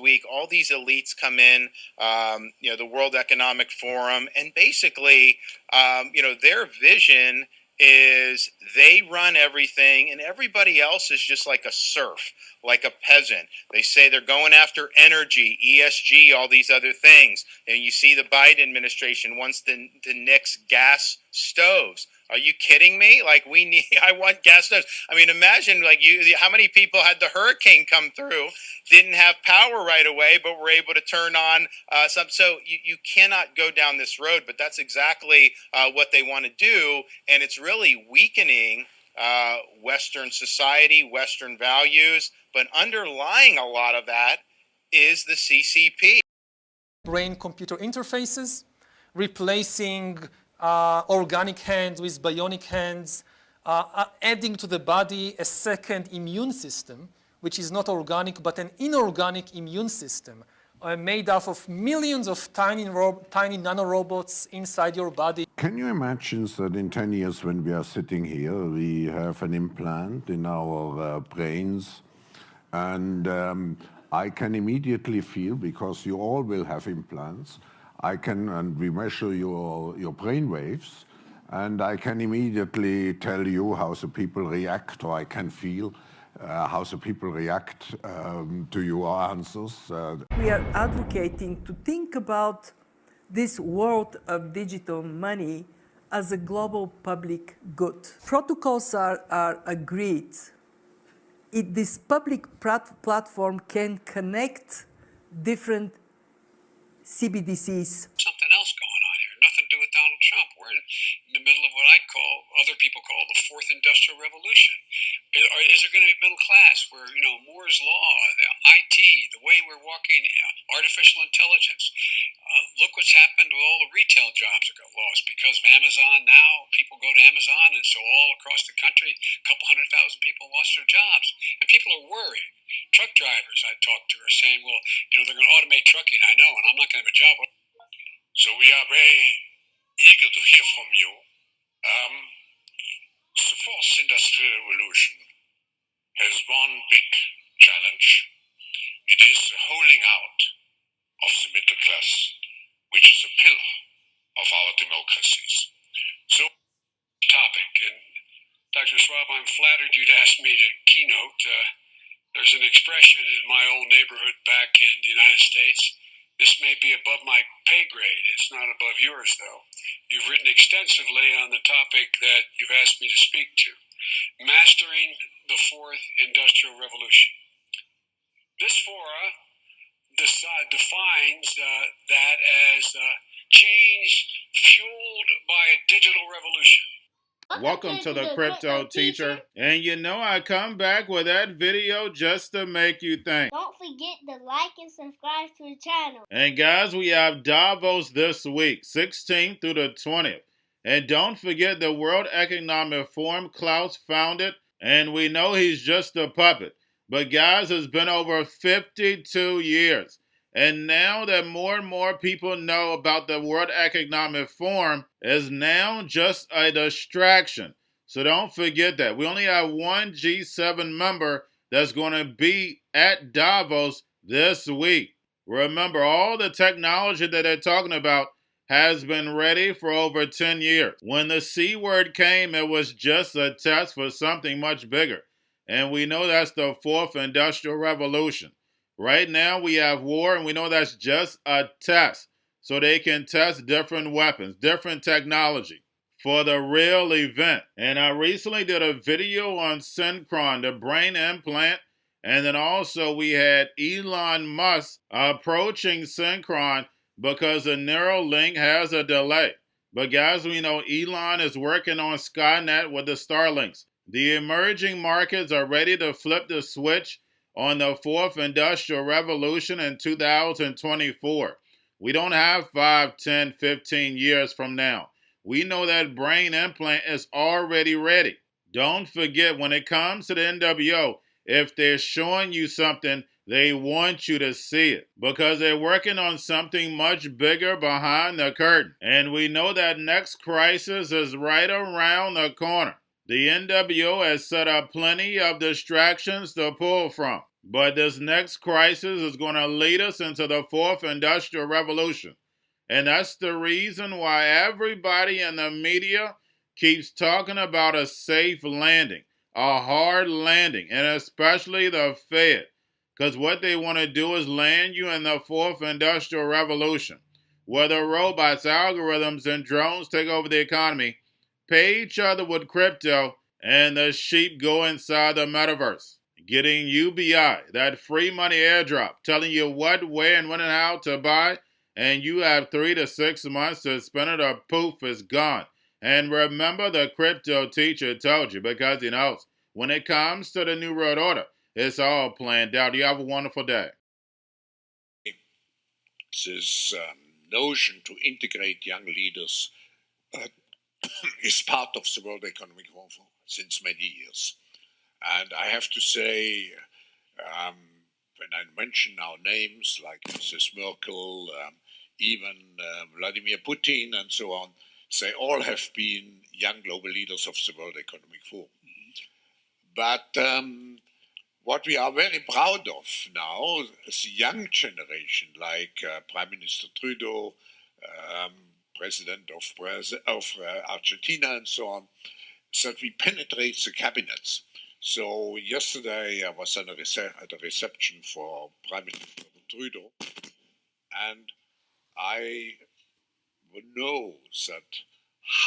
week, all these elites come in, the World Economic Forum, and basically, their vision is they run everything and everybody else is just like a serf, like a peasant. They say they're going after energy, ESG, all these other things. And you see the Biden administration wants to nix gas stoves. Are you kidding me? Like I want gas stoves. I mean, imagine how many people had the hurricane come through, didn't have power right away, but were able to turn on some. So you cannot go down this road, but that's exactly what they want to do. And it's really weakening Western society, Western values. But underlying a lot of that is the CCP. Brain-computer interfaces, replacing organic hands with bionic hands, adding to the body a second immune system, which is not organic, but an inorganic immune system made up of millions of tiny nanorobots inside your body. Can you imagine that in 10 years when we are sitting here, we have an implant in our brains, and I can immediately feel, because you all will have implants, and we measure your brain waves, and I can immediately tell you how the people react, or I can feel how the people react to your answers. We are advocating to think about this world of digital money as a global public good. Protocols are agreed. This public platform can connect different CBDCs. Something else going on here, nothing to do with Donald Trump. We're in the middle of what other people call the fourth industrial revolution. Is there going to be middle class where, Moore's law, the IT, the way we're walking, artificial intelligence? Look what's happened with all the retail jobs that got lost because of Amazon. Now people go to Amazon, and so all across the country, a couple 100,000 people lost their jobs. And people are worried. Truck drivers I talked to are saying, well, they're going to automate trucking. I know, and I'm not going to have a job. So we are very eager to hear from you. The fourth industrial revolution has one big challenge. It is the holding out of the middle class, which is a pillar of our democracies. So, topic, and Dr. Schwab, I'm flattered you'd asked me to keynote. There's an expression in my old neighborhood back in the United States. This may be above my pay grade. It's not above yours, though. You've written extensively on the topic that you've asked me to speak to, mastering the fourth industrial revolution. This fora defines that as change fueled by a digital revolution. Welcome to the Cryptoteacher. And I come back with that video just to make you think. Don't forget to like and subscribe to the channel. And guys, we have Davos this week, 16th through the 20th. And don't forget the World Economic Forum KLAUS founded, and we know he's just a puppet. But guys, it's been over 52 years. And now that more and more people know about the World Economic Forum, is now just a distraction. So don't forget that. We only have one G7 member that's going to be at Davos this week. Remember, all the technology that they're talking about has been ready for over 10 years. When the C word came, it was just a test for something much bigger. And we know that's the fourth industrial revolution. Right now we have war, and we know that's just a test. So they can test different weapons, different technology for the real event. And I recently did a video on Synchron, the brain implant. And then also we had Elon Musk approaching Synchron because the Neuralink has a delay. But guys, we know Elon is working on Skynet with the Starlinks. The emerging markets are ready to flip the switch on the fourth industrial revolution in 2024. We don't have 5, 10, 15 years from now. We know that brain implant is already ready. Don't forget, when it comes to the NWO, if they're showing you something, they want you to see it because they're working on something much bigger behind the curtain. And we know that next crisis is right around the corner. The NWO has set up plenty of distractions to pull from. But this next crisis is going to lead us into the fourth industrial revolution. And that's the reason why everybody in the media keeps talking about a safe landing, a hard landing, and especially the Fed. Because what they want to do is land you in the fourth industrial revolution, where the robots, algorithms, and drones take over the economy, pay each other with crypto, and the sheep go inside the metaverse. Getting UBI, that free money airdrop, telling you what, where, and when and how to buy, and you have 3 to 6 months to spend it or poof, it's gone. And remember, the crypto teacher told you, because he knows when it comes to the New World Order, it's all planned out. You have a wonderful day. This notion to integrate young leaders is part of the World Economic Forum since many years. And I have to say, when I mention now names like Mrs. Merkel, even Vladimir Putin and so on, they all have been young global leaders of the World Economic Forum. But what we are very proud of now is the young generation, like Prime Minister Trudeau, President of Argentina and so on, is that we penetrate the cabinets. So yesterday I was at a reception for Prime Minister Trudeau, and I know that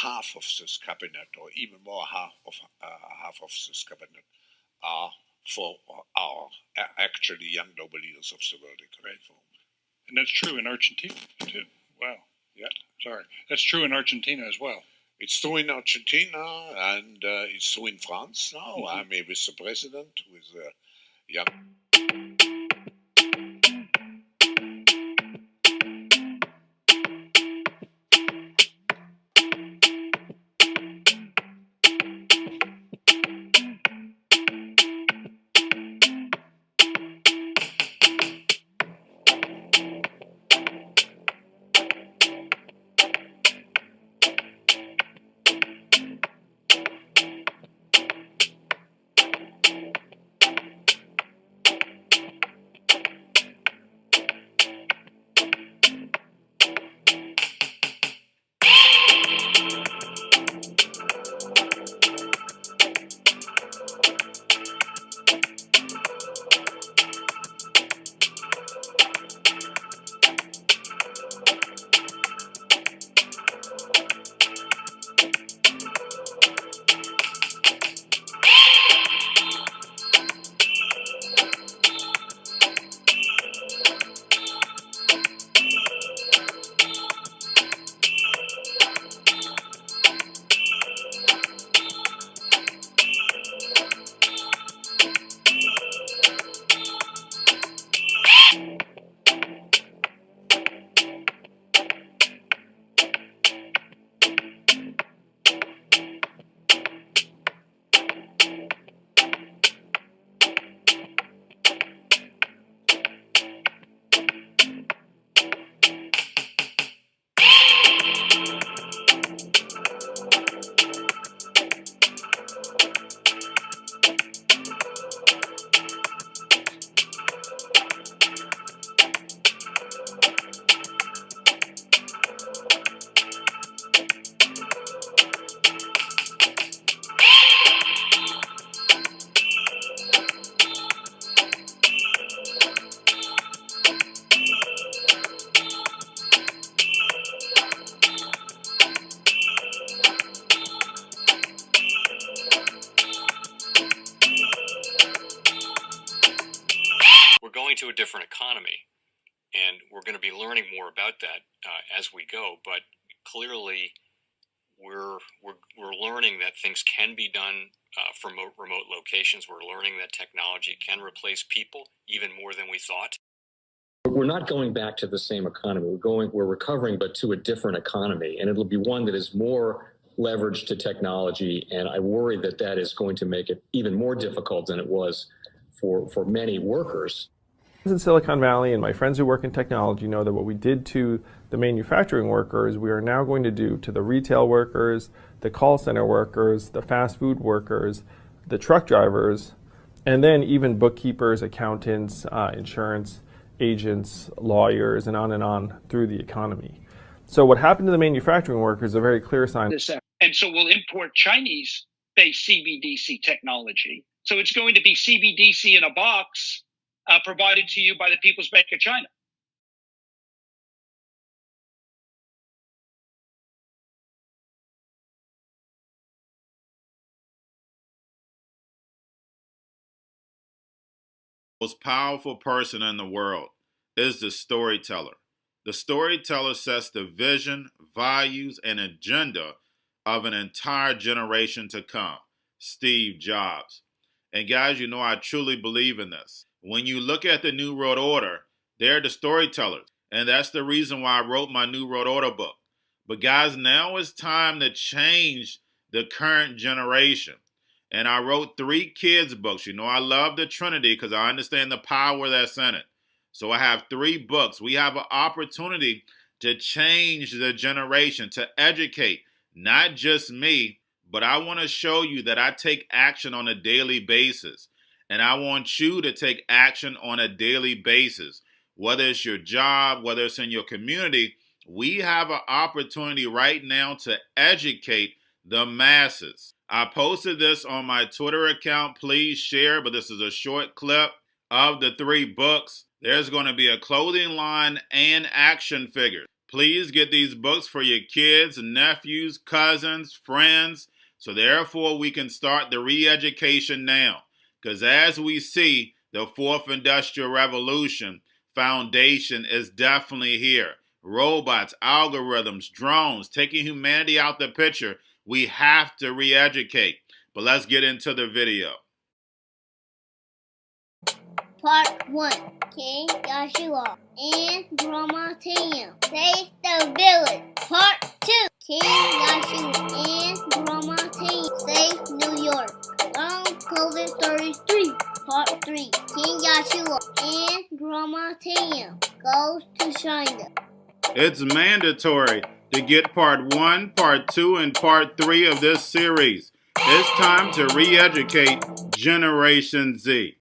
half of this cabinet, or even more half of this cabinet, are actually young global leaders of the World Economic Forum. And that's true in Argentina too. Wow. Yeah. Sorry. That's true in Argentina as well. It's true in Argentina, and it's true in France now. Mm-hmm. I'm with the president, with young. To a different economy, and we're going to be learning more about that as we go. But clearly, we're learning that things can be done from remote locations. We're learning that technology can replace people even more than we thought. We're not going back to the same economy. We're recovering, but to a different economy, and it'll be one that is more leveraged to technology. And I worry that that is going to make it even more difficult than it was for many workers. In Silicon Valley, and my friends who work in technology know that what we did to the manufacturing workers, we are now going to do to the retail workers, the call center workers, the fast food workers, the truck drivers, And then even bookkeepers, accountants, insurance agents, lawyers, and on through the economy. So what happened to the manufacturing workers is a very clear sign. And so we'll import Chinese-based CBDC technology. So it's going to be CBDC in a box provided to you by the People's Bank of China. Most powerful person in the world is the storyteller. The storyteller sets the vision, values, and agenda of an entire generation to come. Steve Jobs. And guys, you know I truly believe in this. When you look at the New World Order, they're the storytellers. And that's the reason why I wrote my New World Order book. But guys, now it's time to change the current generation. And I wrote 3 kids' books. You know, I love the Trinity because I understand the power that's in it. So I have 3 books. We have an opportunity to change the generation, to educate, not just me, but I want to show you that I take action on a daily basis. And I want you to take action on a daily basis. Whether it's your job, whether it's in your community, we have an opportunity right now to educate the masses. I posted this on my Twitter account. Please share, but this is a short clip of the 3 books. There's going to be a clothing line and action figures. Please get these books for your kids, nephews, cousins, friends, so therefore we can start the re-education now. Because as we see, the 4th Industrial Revolution foundation is definitely here. Robots, algorithms, drones, taking humanity out the picture. We have to re-educate. But let's get into the video. Part 1. King Joshua and Grandma Tam save the village. Part 2. King Joshua and Grandma Tam save New York from COVID Stories 3. Part 3. King Joshua and Grandma Tam goes to China. It's mandatory to get part 1, part 2, and part 3 of this series. It's time to re-educate Generation Z.